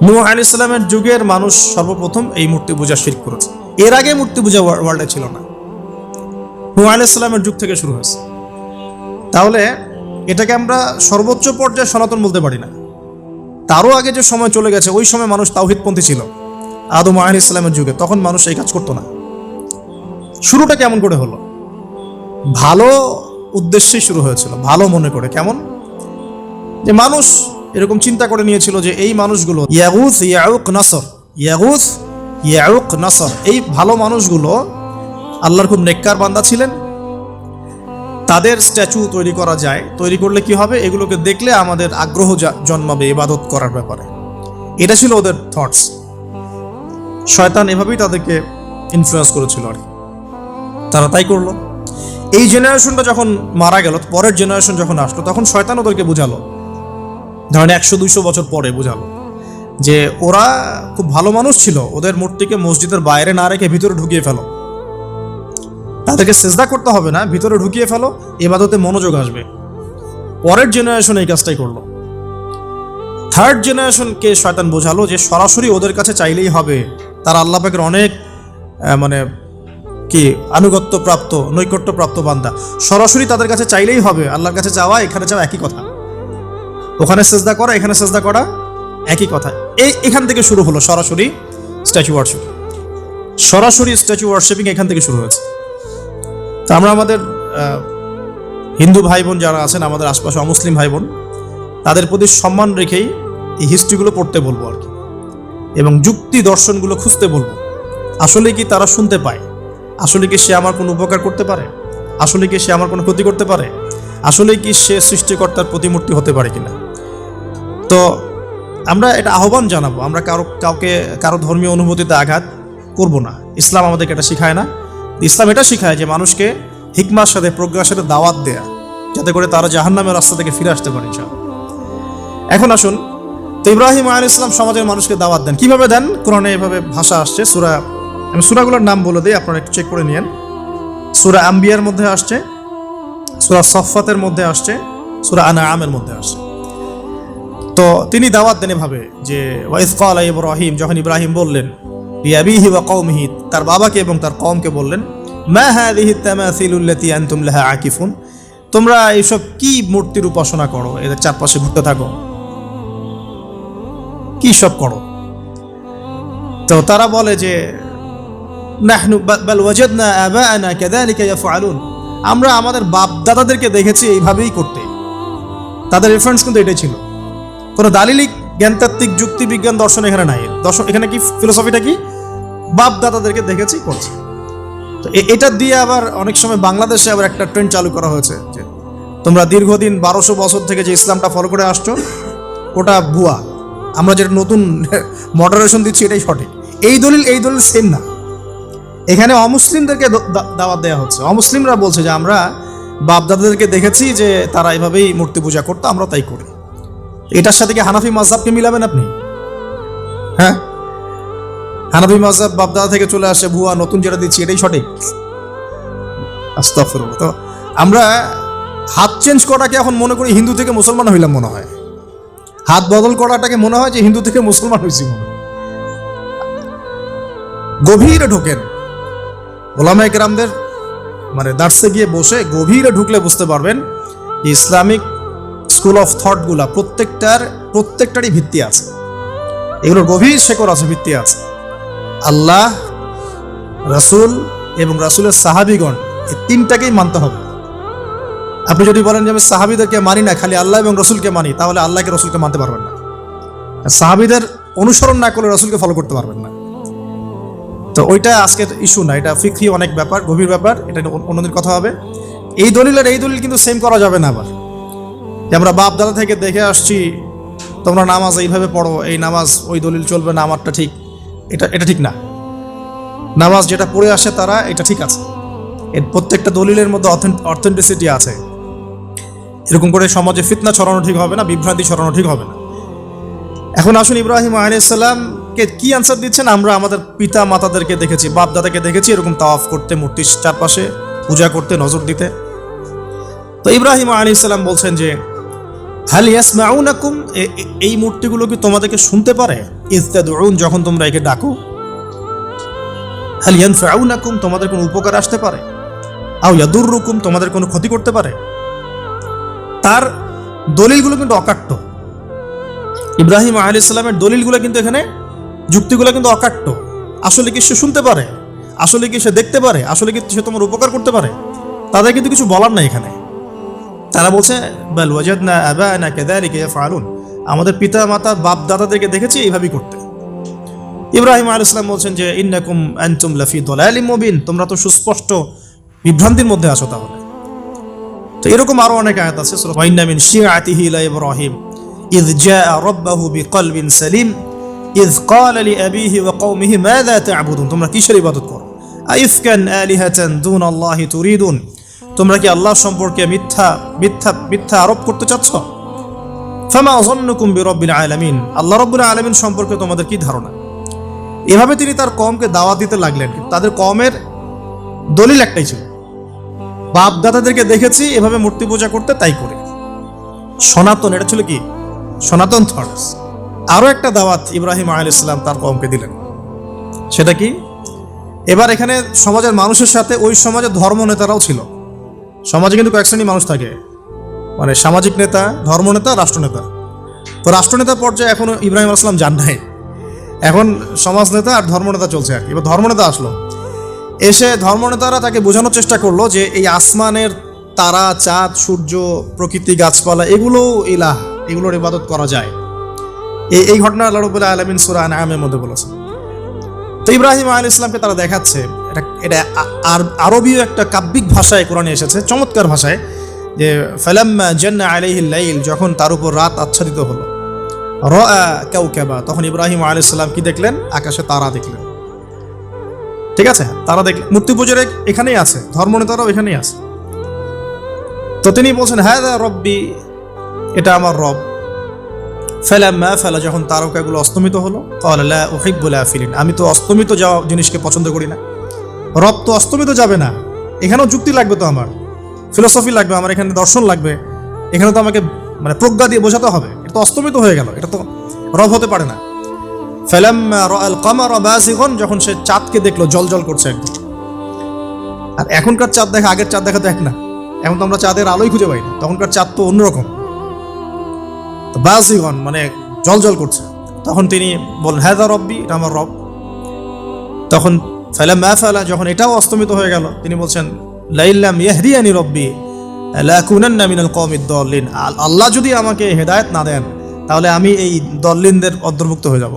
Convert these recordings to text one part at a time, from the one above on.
নূহ আলাইহিস সালামের যুগের মানুষ সর্বপ্রথম এই মূর্তি পূজা শিরক করেছে। এর আগে মূর্তি পূজা ওয়ার্ল্ডে ছিল না, নূহ আলাইহিস সালামের যুগ থেকে শুরু হয়েছে। তাহলে এটাকে আমরা সর্বোচ্চ পর্যায়ে সনাতন বলতে পারি না। তারও আগে যে সময় চলে গেছে, ওই সময় মানুষ তাওহীদপন্থী ছিল। আদম আলাইহিস সালামের যুগে তখন মানুষ এই কাজ করতো না। শুরুটা কেমন করে হলো? ভালো উদ্দেশ্যে শুরু হয়েছিল, ভালো মনে করে। কেমন? যে মানুষ এরকম চিন্তা করে নিয়েছিল যে এই মানুষগুলো ইয়াগুস ইয়াউক নাসর, ইয়াগুস ইয়াউক নাসর, এই ভালো মানুষগুলো আল্লাহর খুব নেককার বান্দা ছিলেন। তাদের স্ট্যাচু তৈরি করা যায়, তৈরি করলে কি হবে? এগুলোকে দেখলে আমাদের আগ্রহ জন্মাবে ইবাদত করার ব্যাপারে। এটা ছিল ওদের থটস। শয়তান এভাবেই তাদেরকে ইনফ্লুয়েন্স করেছিল আর কি। তারা তাই করলো। এই জেনারেশনটা যখন মারা গেল, পরের জেনারেশন যখন আসলো, তখন শয়তান ওদেরকে বুঝালো, ধরেন 100-200 বছর পরে বুঝালো যে ওরা খুব ভালো মানুষ ছিল, ওদের মূর্তিকে মসজিদের বাইরে না রেখে ভিতরে ঢুকিয়ে ফেলো। তাদেরকে সেজদা করতে হবে না, ভিতরে ঢুকিয়ে ফেলো, ইবাদতে মনোযোগ আসবে। পরের জেনারেশন এই কাজটাই করলো। থার্ড জেনারেশনকে শয়তান বোঝালো যে সরাসরি ওদের কাছে চাইলেই হবে, তারা আল্লাহ পাকের অনেক মানে কি আনুগত্য প্রাপ্ত, নৈকট্য প্রাপ্ত বান্দা, সরাসরি তাদের কাছে চাইলেই হবে। আল্লাহর কাছে যাওয়া এখানে যাওয়া একই কথা, ওখানে সেজদা করা এখানে সেজদা করা একই কথা। এখান থেকে শুরু হলো সরাসরি স্ট্যাচু ওয়ার্শিপ। সরাসরি স্ট্যাচু ওয়ার্শিপিং এখান থেকে শুরু হয়েছে। তো আমরা আমাদের হিন্দু ভাই বোন যারা আছেন, আমাদের আশপাশে অমুসলিম ভাই বোন, তাদের প্রতি সম্মান রেখেই এই হিস্ট্রিগুলো পড়তে বলবো আর কি, এবং যুক্তি দর্শনগুলো খুঁজতে বলবো। আসলে কি তারা শুনতে পায়? আসলে কি সে আমার কোনো উপকার করতে পারে? আসলে কি সে আমার কোনো ক্ষতি করতে পারে? আসলে কি সে সৃষ্টিকর্তার প্রতিমূর্তি হতে পারে কিনা? তো আমরা এটা আহ্বান জানাবো, আমরা কারো ধর্মীয় অনুভূতিতে আঘাত করব না। ইসলাম আমাদেরকে এটা শিখায় না। ইসলাম এটা শিখায় যে মানুষকে হিকমার সাথে, প্রজ্ঞার সাথে দাওয়াত দেয়া, যাতে করে তারা জাহান্নামের রাস্তা থেকে ফিরে আসতে পারে। এখন আসুন, তো ইব্রাহিম আলাইহিস সালাম সমাজের মানুষকে দাওয়াত দেন। কিভাবে দেন? কোরআনে এভাবে ভাষা আসছে। আমি সূরাগুলোর নাম বলে দিই, আপনারা একটু চেক করে নিয়েন। সূরা আম্বিয়ার মধ্যে আসছে, সূরা সফফাতের মধ্যে আসছে, সূরা আনআমের মধ্যে আসছে। তো তিনি দাওয়াত দেন এভাবে যে ওয়াইজ ক্বালা ইব্রাহিম, যখন ইব্রাহিম বললেন লিআবিহি ওয়া কওমিহি, তার বাবাকে এবং তার কওমকে বললেন, মা হাযিহি তামাসিলুল্লাতী আনতুম লাহা আকিফুন, তোমরা এইসব কি মূর্তির উপাসনা করো, এদের চারপাশে ঘুরতে থাকো, কি সব করো? তো তারা বলে যে নাহনু বাল ওয়াজাদনা আবাআনা কাযালিকা ইয়াফআলুন, আমরা আমাদের বাপ দাদাদেরকে দেখেছি এইভাবেই করতে। তাদের রেফারেন্স কিন্তু এটাই ছিল। কোনো দালিলিক জ্ঞানতাত্ত্বিক যুক্তি বিজ্ঞান দর্শন এখানে নাই। দর্শন এখানে কি, ফিলোসফিটা কি? বাপ দাদাদেরকে দেখেছি করছি। তো এটা দিয়ে আবার অনেক সময় বাংলাদেশে আবার একটা ট্রেন্ড চালু করা হয়েছে যে তোমরা দীর্ঘদিন 1200 বছর থেকে যে ইসলামটা ফলো করে আসছো ওটা ভুয়া, আমরা যেটা নতুন মডারেশন দিচ্ছি এটাই সঠিক। এই দলিল সেম না। এখানে অমুসলিমদেরকে দাওয়াত দেওয়া হচ্ছে। অমুসলিমরা বলছে যে আমরা বাপ দাদাদেরকে দেখেছি যে তারা এইভাবেই মূর্তি পূজা করতো, আমরা তাই করি। এটার সাথে কি হানাফি মাযহাবকে মিলাবেন আপনি? হ্যাঁ, হানাফি মাযহাব বাপ দাদা থেকে চলে আসে, ভুয়া, নতুন যেটা দিচ্ছি এটাই সঠিক। আস্তাগফিরুল্লাহ। তো আমরা হাত চেঞ্জ করাটাকে এখন মনে করি হিন্দু থেকে মুসলমান হইলাম মনে হয়। হাত বদল করাটাকে মনে হয় যে হিন্দু থেকে মুসলমান হয়েছি মনে হয়। গভীরে ঢোকেন, ওলামায়ে কেরামদের মানে দার্সে গিয়ে বসে গভীরে ঢুকলে বুঝতে পারবেন যে ইসলামিক স্কুল অফ থটগুলা প্রত্যেকটারই ভিত্তি আছে। এগুলোর গভীর শেকড় আছে, ভিত্তি আছে। আল্লাহ, রাসূল এবং রাসূলের সাহাবীগণ, এই তিনটাকেই মানতে হবে। আপনি যদি বলেন যে আমি সাহাবীদেরকে মানি না, খালি আল্লাহ এবং রসুলকে মানি, তাহলে আল্লাহকে রসুলকে মানতে পারবেন না। সাহাবীদের অনুসরণ না করলে রসুলকে ফলো করতে পারবেন না। তো ওইটা আজকের ইস্যু না, এটা ফিকহি অনেক ব্যাপার, গভীর ব্যাপার, এটা অন্যদিন কথা হবে। এই দলিল কিন্তু সেম করা যাবে না। আবার যে আমরা বাপ দাদা থেকে দেখে আসছি, তোমরা নামাজ এইভাবে পড়ো, এই নামাজ ওই দলিল চলবে না, আমারটা ঠিক, এটা ঠিক না। নামাজ যেটা পড়ে আসে তারা, এটা ঠিক আছে। এর প্রত্যেকটা দলিলের মধ্যে অথেন্টিসিটি আছে। এরকম করে সমাজে ফিতনা ছড়ানো ঠিক হবে না, বিভ্রান্তি ছড়ানো ঠিক হবে না। এখন আসুন, ইব্রাহিম আলাইহিস সালামকে কি আনসার দিচ্ছেন? আমরা আমাদের পিতা মাতাদেরকে দেখেছি, বাপ দাদাকে দেখেছি এরকম তাওয়াফ করতে, মূর্তির চারপাশে পূজা করতে, নজর দিতে। তো ইব্রাহিম আলাইহিস সালাম বলছেন যে হাল ইয়াসমাউনাকুম, এই মূর্তিগুলো কি তোমাদেরকে শুনতে পারে? ইয তাদউন, যখন তোমরা একে ডাকো। হাল ইয়ানফাউনাকুম, তোমাদের কোনো উপকার আসতে পারে? আও ইয়াদুররুকুম, তোমাদের কোনো ক্ষতি করতে পারে? তার দলিলগুলো কিন্তু অকাট্য। ইব্রাহিম আলাইহিস সালামের দলিলগুলো কিন্তু এখানে, যুক্তিগুলো কিন্তু অকাট্য। আসলে কি সে শুনতে পারে? আসলে কি সে দেখতে পারে? আসলে কি সে তোমার উপকার করতে পারে? তাদের কিন্তু কিছু বলার নাই এখানে। তারা বলছে বাল ওয়াজাদনা আবানা কাযালিকা ইয়াফআলুন, আমাদের পিতা মাতা বাপ দাদাদেরকে দেখেছি এইভাবেই করতে। ইব্রাহিম আলাইহিস সালাম বলছেন যে ইন্নাকুম আনতুম লাফি দালালিম মুবিন, তোমরা তো সুস্পষ্ট বিভ্রান্তির মধ্যে আছো। তাহলে তো এরকম আরো অনেক আয়াত আছে। সূরা ওয়া ইন্না মিন শিআতিহি লা ইব্রাহিম ইয জাআ রাব্বাহু বিকলবিন সালিম ইয ক্বালা লিআবিহি ওয়া কওমিহি মাযা তা'বুদুন, তোমরা কিসের ইবাদত করো? আইফকান আলিহাতান দুনাল্লাহি তুরিদুন, তোমরা কি আল্লাহ সম্পর্কে মিথ্যা মিথ্যা মিথ্যা আরোপ করতে চাচ্ছ? ফামা যান্নুকুম বিরাব্বিল আলামিন, আল্লাহ রাব্বুল আলামিন সম্পর্কে তোমাদের কি ধারণা? এভাবে তিনি তার কওমকে দাওয়াত দিতে লাগলেন। তাদের কওমের দলিল একটাই ছিল, বাপ দাদাদেরকে দেখেছি এভাবে মূর্তি পূজা করতে, তাই করে। সনাতন, এটা ছিল কি সনাতন থটস। আরো একটা দাওয়াত ইব্রাহিম আলাইহিস সালাম তার কওমকে দিলেন, সেটা কি? এবার এখানে সমাজের মানুষের সাথে ওই সমাজের ধর্ম নেতারাও ছিল। সমাজে কিন্তু কয়েক শ্রেণীর মানুষ থাকে, মানে সামাজিক নেতা, ধর্মনেতা, রাষ্ট্রনেতা। তো রাষ্ট্রনেতা পর্যায়ে এখনো ইব্রাহিম আলাইহিস সালাম যান নাই, এখন সমাজ নেতা আর ধর্মনেতা চলছে আর কি। এবার ধর্মনেতা আসলো, এসে ধর্মনেতারা তাকে বোঝানোর চেষ্টা করলো যে এই আসমানের তারা, চাঁদ, সূর্য, প্রকৃতি, গাছপালা, এগুলো ইলাহ, এগুলোর ইবাদত করা যায়। এই ঘটনা আল্লাহ রাব্বুল আলামিন সূরা আনআমের মধ্যে বলেছেন। তো ইব্রাহিম আলাইহিস সালামকে তারা দেখাচ্ছে, এটা আরবীয় একটা কাব্যিক ভাষায় কোরআনে এসেছে, চমৎকার ভাষায়, যে ফালাম্মা জান্না আলাইহিল লাইল, যখন তার উপর রাত আচ্ছাদিত হলো, রাআ কাওকাবা, তখন ইব্রাহিম আলাইহিস সালাম কি দেখলেন? আকাশে তারা দেখলেন। ঠিক আছে, তারা দেখলেন। মূর্তি পূজার এখানেই আছে, ধর্মনেতারাও এখানেই আছে। তো তিনি বলছেন হাযা রব্বি, এটা আমার রব। ফালাম্মা ফালা, যখন তারকাগুলো অস্তমিত হলো, ক্বালা লা উহিব্বুল আফিলিন, আমি তো অস্তমিত যাওয়া জিনিসকে পছন্দ করি না। রব তো অস্তমিত যাবে না, এখানেও যুক্তি লাগবে, তো আমার ফিলোসফি লাগবে, আমার এখানে দর্শন লাগবে, এখানে তো আমাকে মানে প্রজ্ঞা দিয়ে বোঝাতে হবে। এটা তো অস্তমিত হয়ে গেল, এটা তো রব হতে পারে না। ফালাম্মা রাআল কামারা বাযিগান, যখন সে চাঁদকে দেখলো জ্বলজ্বল করছে একদম। আর এখনকার চাঁদ দেখা আগের চাঁদ দেখা তো এক না, এখন তো আমরা চাঁদের আলোই খুঁজে পাই না, তখনকার চাঁদ তো অন্যরকম। বাযিগান মানে জ্বলজ্বল করছে। তখন তিনি বলেন হাযা রব্বি, এটা আমার রব। তখন ফালাম্মা ফালা, যখন এটাও অস্তমিত হয়ে গেল, তিনি বলছেন লাইল্লাম ইয়াহদিয়ানি রব্বি লাকুনান্না মিনাল কওমিদ দাল্লিন, আল্লাহ যদি আমাকে হেদায়েত না দেন তাহলে আমি এই দল্লিনদের অন্তর্ভুক্ত হয়ে যাব।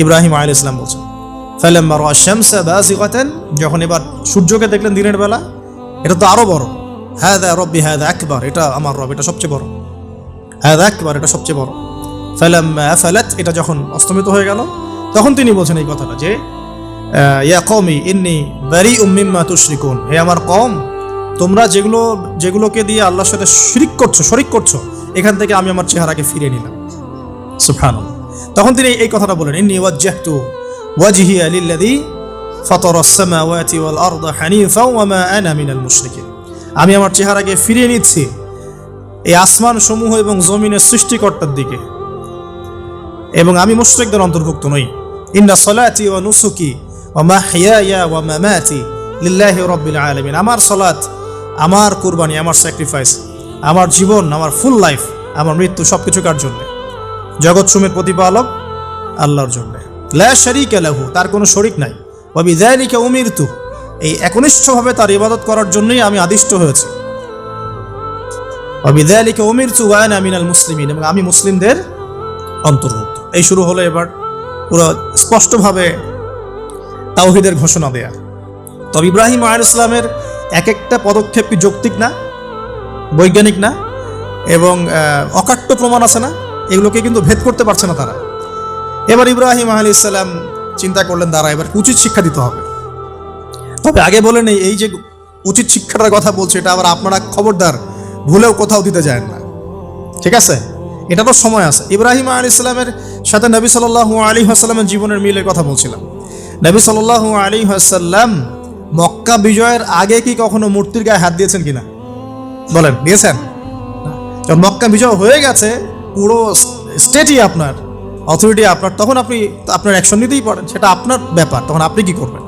ইব্রাহিম আলাইহিস সালাম বলছেন ফালাম্মা রাআ শামসা বাযিগাতান, যখন এবার সূর্যকে দেখলেন দিনের বেলা, এটা তো আরো বড়। হাযা রব্বি হাযা আকবার, এটা আমার রব, এটা সবচেয়ে বড়। হাযা আকবার, এটা সবচেয়ে বড়। ফালাম্মা আফালাত, এটা যখন অস্তমিত হয়ে গেল, তখন তিনি বলছেন এই কথাটা যে ইয়া কওমি ইন্নী বারিউম মিম্মা তুশরিকুন, হে আমার কওম, তোমরা যেগুলোকে দিয়ে আল্লাহর সাথে শরীক করছো, এখান থেকে আমি আমার চেহারাকে ফিরিয়ে নিলাম। সুবহানাল্লাহ। তখন তিনি এই কথাটা বলেন ইন্নী ওয়াজ্জাহতু ওয়াজহিয়া লিল্লাযী ফাতারাস সামাওয়াতি ওয়াল আরদা হানিফাও ওয়া মা আনা মিনাল মুশরিকিন, আমি আমার চেহারাকে ফিরিয়ে নিচ্ছি এই আসমান সমূহ এবং জমিনের সৃষ্টিকর্তার দিকে, এবং আমি মুশরিকদের অন্তর্ভুক্ত নই। ইন্না সলাতি ওয়া নুসুকি ওয়া মাহইয়ায়া ওয়া মামাতি লিল্লাহি রাব্বিল আলামিন, আমার সালাত, আমার কুরবানি, আমার স্যাক্রিফাইস, আমার জীবন, আমার ফুল লাইফ, আমার মৃত্যু, সবকিছু কার জন্য? জগৎ সমূহের প্রতিপালক আল্লাহর জন্য। লা শারীকা লাহু, তার কোনো শরীক নাই। ওয়া বিযালিকা উমিরতু, এই একনিষ্ঠভাবে তার ইবাদত করার জন্যই আমি আদিষ্ট হয়েছি। ওয়া বিযালিকা উমিরতু ওয়া আনা মিনাল মুসলিমিন, এবং আমি মুসলিমদের অন্তর্ভুক্ত। এই শুরু হলো এবার পুরো স্পষ্টভাবে তাওহীদের ঘোষণা দেয়া। তবে ইব্রাহিম আলাইহিস সালামের এক একটা পদক্ষেপ কি যৌক্তিক না, বৈজ্ঞানিক না, এবং অকাট্য প্রমাণ আছে না, এগুলোকে কিন্তু ভেদ করতে পারছে না তারা। এবার ইব্রাহিম আলাইহিস সালাম চিন্তা করলেন দ্বারা এবার উচিত শিক্ষা দিতে হবে। তবে আগে বলে নেই, এই যে উচিত শিক্ষাটার কথা বলছে, এটা আবার আপনারা খবরদার ভুলেও কোথাও দিতে যায় না, ঠিক আছে? এটা তো সময় আছে। ইব্রাহিম আলাইহিস সালামের সাথে নবী সাল্লাল্লাহু আলাইহি ওয়াসাল্লামের জীবনের মিলের কথা বলছিলাম। নবী সাল্লাল্লাহু আলাইহি ওয়াসাল্লাম মক্কা বিজয়ের আগে কি কখনো মূর্তির গায়ে হাত দিয়েছেন কিনা? বলেন, দিয়েছেন? যখন মক্কা বিজয় হয়ে গেছে, পুরো স্টেটই আপনার, অথরিটি আপনার, তখন আপনি আপনার অ্যাকশন নিতেই পারেন, সেটা আপনার ব্যাপার, তখন আপনি কি করবেন।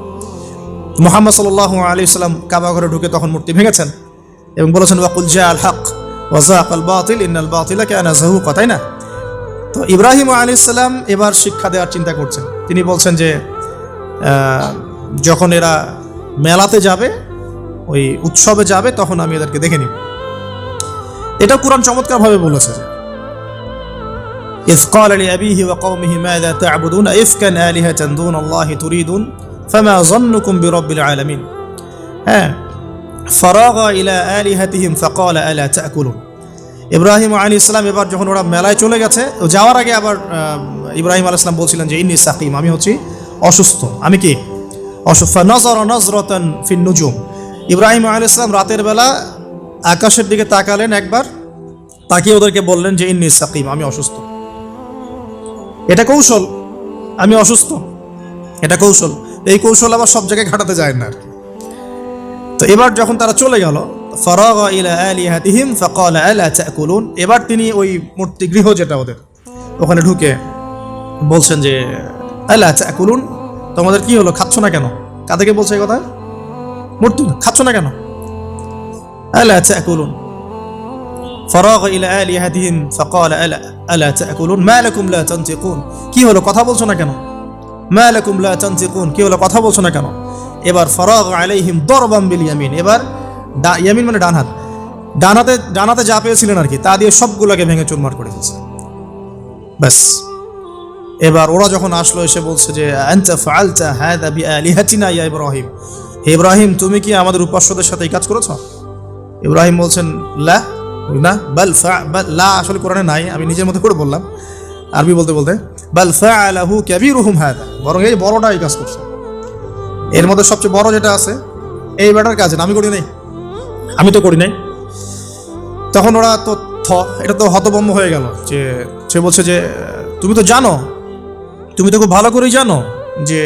মুহাম্মদ সাল্লাল্লাহু আলাইহি সাল্লাম কাবা ঘরে ঢুকে তখন মূর্তি ভেঙেছেন এবং বলেছেন ওয়াকুল জাআল হক ওয়া যাকাল বাতিল ইন্নাল বাতিলা কানা যাহুকা, তাই না? তো ইব্রাহিম আলাইহিস সালাম এবার শিক্ষা দেওয়ার চিন্তা করছেন। তিনি বলছেন যে যখন এরা মেলাতে যাবে, ওই উৎসবে যাবে, তখন আমি এদেরকে দেখে নিব। এটা কুরআন চমৎকারভাবে বলেছে যে إذ قال لأبيه وقومه ماذا تعبدون إفكا آلهة دون الله تريدون فما ظنكم برب العالمين فراغ إلى آلهتهم فقال ألا تأكلون। ইব্রাহিম আলাইহিস সালাম এবার যখন ওরা মেলায় চলে গেছে, যাওয়ার আগে আবার ইব্রাহিম আলাইহিস সালাম বলছিলেন যে ইন্নী সাকিম, আমি হচ্ছি অসুস্থ। আমি কি অসুস্থ? নাযারা নাযরাতান ফিন নুজুম। ইব্রাহিম আলাইহিস সালাম রাতের বেলা আকাশের দিকে তাকালেন একবার, তাকিয়ে ওদেরকে বললেন যে ইন্নী সাকিম, আমি অসুস্থ। এটা কৌশল, আমি অসুস্থ, এটা কৌশল। এই কৌশল আবার সব জায়গায় ঘাটাতে যায় না আর কি। তো এবার যখন তারা চলে গেল, ফারাগা ইলা আলিহাতিহিম ফাকালা আলা তাকুলুন, এবার তিনি ওই মূর্তি গৃহ যেটা ওদের, ওখানে ঢুকে বলছেন যে আলা তাকুলুন, তোমাদের কি হলো, খাচ্ছ না কেন? কাদেরকে বলছে এই কথা? মূর্তি, খাচ্ছ না কেন? আলা তাকুলুন। ফারাগা ইলা আলিহাতিহিম ফাকালা আলা তাকুলুন মা লাকুম লা তানতিকুন, কি হলো, কথা বলছো না কেন? মা লাকুম লা তানতিকুন, কি হলো, কথা বলছো না কেন? এবার ফারাগ আলাইহিম দরবাম বিল ইয়ামিন, এবার ইয়ামিন মানে ডান হাত, ডানাতে যা পেয়েছিলেন আর কি, তা দিয়ে সবগুলোকে ভেঙে চুরমার করে দিয়েছে। ব্যাস, এবার ওরা যখন আসলো এসে বলছে যে আনতা ফাআলতা হাযা বিআলিহাতিনা ইয়া ইব্রাহিম, হে ইব্রাহিম তুমি কি আমাদের উপাস্যদের সাথে এই কাজ করেছো? ইব্রাহিম বলছেন লা, না, বাল লা আসলে কোরআনে নাই, আমি নিজের মতো করে বললাম আরবি বলতে বলতে। বাল ফাআলাহু কাবীরুহুম হাযা, বরং এই বড়টা এই কাজ করছে, এর মধ্যে সবচেয়ে বড় যেটা আছে এই ব্যাটার কাজ, আমি করি নাই, আমি তো করি নাই। তখন ওরা তো এটা তো হতভম্ব হয়ে গেল, যে সে বলছে যে তুমি তো জানো, তুমি তো খুব ভালো করেই জানো যে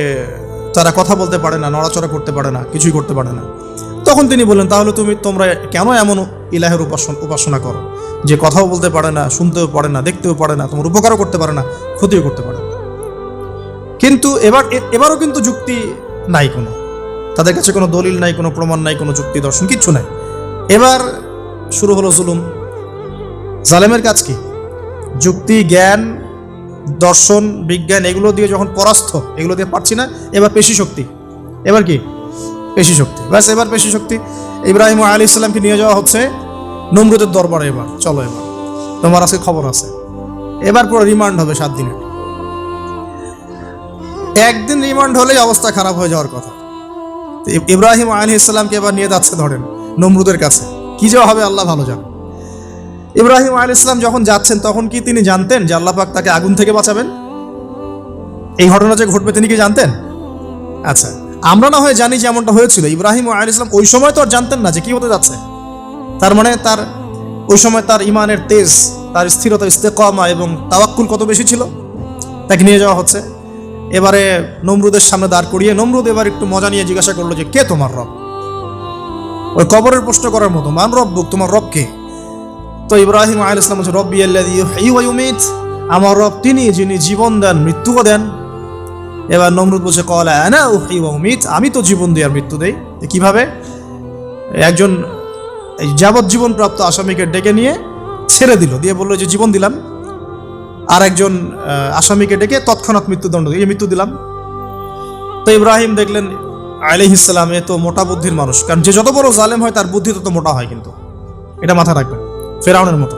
তারা কথা বলতে পারে না, নড়াচড়া করতে পারে না, কিছুই করতে পারে না। তখন তিনি বললেন তাহলে তোমরা কেন এমন ইলাহের উপাসনা করো যে কথাও বলতে পারে না, শুনতেও পারে না, দেখতেও পারে না, তোমার উপকারও করতে পারে না, ক্ষতিও করতে পারে না। কিন্তু এবারও কিন্তু যুক্তি নাই, কোনো তাদের কাছে কোনো দলিল নাই, কোনো প্রমাণ নাই, কোনো যুক্তি দর্শন কিচ্ছু নাই। এবার শুরু হলো জুলুম। জালেমের কাজ কি? যুক্তি, জ্ঞান, দর্শন, বিজ্ঞান এগুলো দিয়ে যখন পরাস্ত, এগুলো দিয়ে পারছি না, এবার পেশি শক্তি। এবার কি? পেশি শক্তি। ব্যাস, এবার পেশি শক্তি। ইব্রাহিম আলাইহিস সালামকে নিয়ে যাওয়া হচ্ছে নমরুদের দরবারে। এবার চলো, এবার তোমার আজকে খবর আছে। এবার পুরো রিমান্ড হবে 7 দিনের। একদিন রিমান্ড হলেই অবস্থা খারাপ হয়ে যাওয়ার কথা। ইব্রাহিম আলাইহিস সালামকে এবার নিয়ে যাচ্ছে ধরেন নমরুদের কাছে, কি যে হবে আল্লাহ ভালো জানেন। ইব্রাহিম আলাইহিস সালাম যখন যাচ্ছেন তখন কি তিনি জানতেন যে আল্লাহ পাক তাকে আগুন থেকে বাঁচাবেন? এই ঘটনা যে ঘটবে তিনি কি জানতেন? আচ্ছা, আমরা না হয় জানি যে এমনটা হয়েছিল। ইব্রাহিম আলাইহিস সালাম ওই সময় তো আর জানতেন না যে কি হতে যাচ্ছে। তার মানে তার ওই সময় তার ইমানের তেজ, তার স্থিরতা, ইস্তেকামা এবং তাওয়াক্কুল কত বেশি ছিল। তাকে নিয়ে যাওয়া হচ্ছে এবারে নমরুদের সামনে দাঁড় করিয়ে। নমরুদ এবার একটু মজা নিয়ে জিজ্ঞাসা করলো যে কে তোমার রব? ওই কবরের প্রশ্ন করার মতো, মান রব্বুক, তোমার রব কে? তো ইব্রাহিম আলাইহিস সালাম বলছে রব্বি আল্লাযী ইউহয়ী ওয়া ইউমীত, আমার রব তিনি যিনি জীবন দেন, মৃত্যুও দেন। এবার নমরুদ বলছে ক্বালা আনা উহয়ী ওয়া উমীত, আমি তো জীবন দিই আর মৃত্যু দেই। কিভাবে? একজন যাবজ্জীবন প্রাপ্ত আসামিকে ডেকে নিয়ে ছেড়ে দিল, দিয়ে বললো যে জীবন দিলাম, আর একজন আসামিকে ডেকে তৎক্ষণাৎ মৃত্যুদণ্ড দিয়ে মৃত্যু দিলাম। তো ইব্রাহিম দেখলেন আলাইহিস সালাম এ তো মোটা বুদ্ধির মানুষ, কারণ যে যত বড় জালেম হয় তার বুদ্ধি তত মোটা হয়, কিন্তু এটা মাথা রাখবেন। ফেরাউনের মতো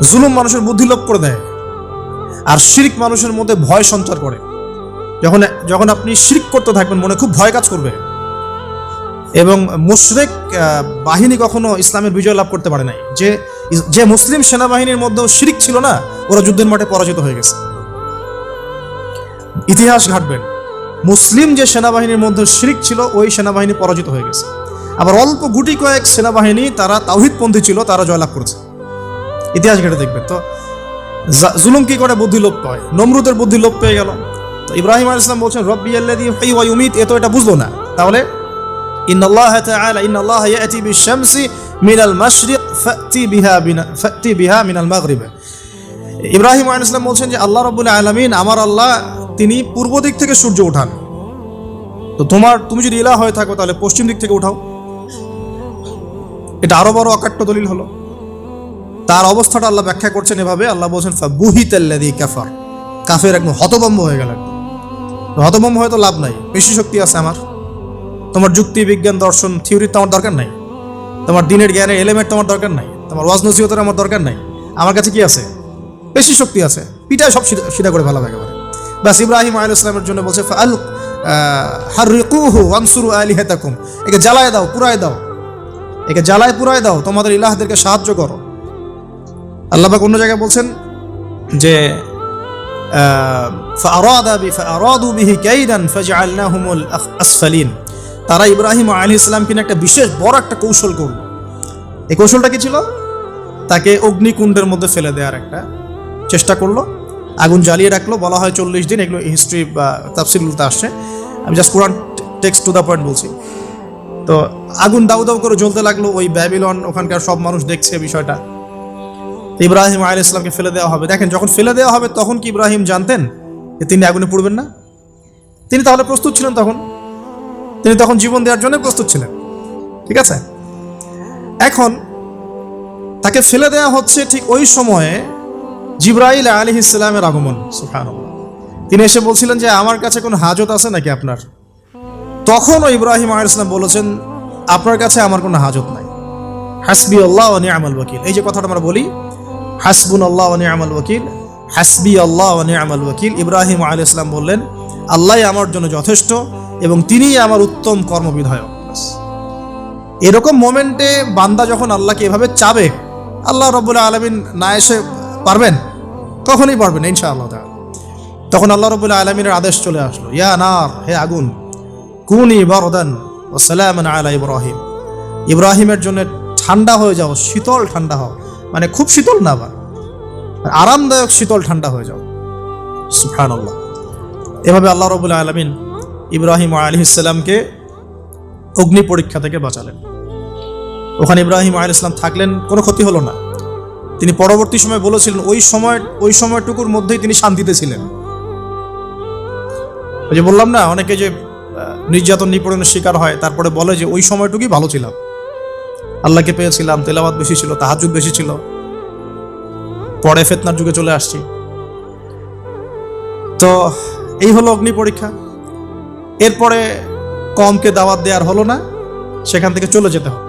জুলুম মানুষের বুদ্ধি লোপ করে দেয়, আর শিরক মানুষের মধ্যে ভয় সঞ্চার করে। যখন আপনি শিরক করতে থাকবেন মনে খুব ভয় কাজ করবে। এবং মুশরিক বাহিনী কখনো ইসলামের বিজয় লাভ করতে পারে নাই। যে মুসলিম সেনাবাহিনীর মধ্যেও শিরক ছিল না, ওরা যুদ্ধের মাঠে পরাজিত হয়ে গেছে। ইতিহাস ঘাটবেন, মুসলিম যে সেনাবাহিনীর মধ্যে শিরক ছিল ওই সেনাবাহিনী পরাজিত হয়ে গেছে। আবার অল্প গুটি কয়েক সেনাবাহিনী তারা তাওহীদপন্থী ছিল, তারা জয়লাভ করেছে। ইতিহাস ঘেটে দেখবেন। তো জুলুম কি করে? বুদ্ধি লোপ পায়। নমরুদের বুদ্ধি লোপ পেয়ে গেল। তো ইব্রাহিম আলাইহিস সালাম বলছেন রব্বি আল্লাযী ইউহয়ী ওয়া ইউমীত, এ তো এটা বুঝলো না। তাহলে ইন্নাল্লাহা তাআলা ইন্নাল্লাহা ইয়াতি বিশ-শামসি মিনাল মাশরিক ফাতি বিহা মিনাল মাগরিব। ইব্রাহিম আলাইহিস সালাম বলছেন যে আল্লাহ রাব্বুল আলামিন, আমার আল্লাহ, তিনি পূর্ব দিক থেকে সূর্য উঠান, তো তুমি যদি ইলাহ হয়ে থাকো তাহলে পশ্চিম দিক থেকে উঠাও। এটা আরো বড় অকাট্য দলিল হলো। তার অবস্থাটা আল্লাহ ব্যাখ্যা করছেন এভাবে, আল্লাহ বলছেন ফাবুহিতাল্লাযী কাফার, কাফের একদম হতভম্ব হয়ে গেল। হতভম্ব হয়ে তো লাভ নাই, বেশি শক্তি আছে আমার, তোমার যুক্তি বিজ্ঞান দর্শন থিওরির তো আমার দরকার নাই, তোমার দিনের জ্ঞানের এলিমেন্ট তোমার দরকার নাই, তোমার ওয়াজ নসিহতের আমার দরকার নাই, আমার কাছে কি আছে? বেশি শক্তি আছে, পিটায় সব সিধা করে ফেলা একেবারে। বাস ইব্রাহিম আলাইহিস সালামের জন্য বলছে ফাআল হাররিকুহু ওয়ানসুরু আলিহাতাকুম, একে জ্বালায় দাও, পুরায় দাও, একে জ্বালায় পুরায় দাও, তোমাদের ইলাহদেরকে সাহায্য করো। আল্লাহ পাক অন্য জায়গায় বলছেন যে ফাআরাদু বিহি কাইদান ফাজআলনাহুমুল আসফালিন, তারা ইব্রাহিম আলাইহিস সালামকে একটা বিশেষ বড় একটা কৌশল করলো। এই কৌশলটা কি ছিল? তাকে অগ্নিকুণ্ডের মধ্যে ফেলে দেওয়ার একটা চেষ্টা করলো, আগুন জ্বালিয়ে রাখলো, বলা হয় 40 দিন, এগুলো হিস্ট্রি বা তাফসীরগুলোতে আসছে, আমি just Quran text to the point বলছি। তো আগুন দাউ দাউ করে জ্বলতে লাগলো, ওই ব্যাবিলন ওখানকার সব মানুষ দেখছে বিষয়টা। ইব্রাহিম আলাইহিস সালামকে ফেলে দেওয়া হবে। দেখেন, যখন ফেলে দেওয়া হবে তখন কি ইব্রাহিম জানতেন যে তিনি আগুনে পুড়বেন না? তিনি তাহলে প্রস্তুত ছিলেন, তিনি তখন জীবন দেওয়ার জন্য প্রস্তুত ছিলেন। ঠিক আছে, এখন তাকে ফেলে দেওয়া হচ্ছে, ঠিক ওই সময়ে জিবরাইল আলাইহিস সালামের আগমন। সুবহানাল্লাহ। তিনি এসে বলছিলেন যে আমার কাছে কোনো হাজত আছে নাকি আপনার? তখনও ইব্রাহিম আলাইহিস সালাম বলেছেন আপনার কাছে আমার কোনো হাজত নাই, হাসবি আল্লাহ ওয়া নি'মাল ওয়াকিল। এই যে কথাটা আমরা বলি, হাসবুনাল্লাহ ওয়া নি'মাল ওয়াকিল, হাসবি আল্লাহ ওয়া নি'মাল ওয়াকিল, ইব্রাহিম আলাইহিস সালাম বললেন আল্লাহই আমার জন্য যথেষ্ট এবং তিনিই আমার উত্তম কর্মবিধায়ক। এরকম মোমেন্টে বান্দা যখন আল্লাহকে এভাবে চাবে, আল্লাহ রাব্বুল আলামিন না এসে পারবেন? কখনোই পারবেন না ইনশাআল্লাহ তাআলা। তখন আল্লাহ রাব্বুল আলামিনের আদেশ চলে আসলো, ইয়া নার, হে আগুন, কুনি বারদান ওয়া সালামান আলা ইব্রাহিম, ইব্রাহিমের জন্য ঠান্ডা হয়ে যাও, শীতল ঠান্ডা হও, মানে খুব শীতল না, আবার আরামদায়ক শীতল ঠান্ডা হয়ে যাও। সুবহানাল্লাহ। এভাবে আল্লাহ রাব্বুল আলামিন ইব্রাহিম আলাইহিস সালামকে অগ্নি পরীক্ষা থেকে বাঁচালেন। ওখানে ইব্রাহিম আলাইহিস সালাম থাকলেন, কোনো ক্ষতি হলো না। তিনি পরবর্তী সময় বলেছিলেন ওই সময়টুকুর মধ্যেই তিনি শান্তিতে ছিলেন। ওই যে বললাম না, অনেকে যে নির্যাতন নিপীড়নের শিকার হয় তারপরে বলে যে ওই সময়টুকুই ভালো ছিলাম, আল্লাহকে পেয়েছিলাম, তেলাওয়াত বেশি ছিল, তাহাজ্জুদ বেশি ছিল, পরে ফিতনার যুগে চলে আসছি। তো এই হলো অগ্নি পরীক্ষা। এরপরে কমকে দাওয়াত দেওয়ার হলো না, সেখান থেকে চলে যেতে হবে।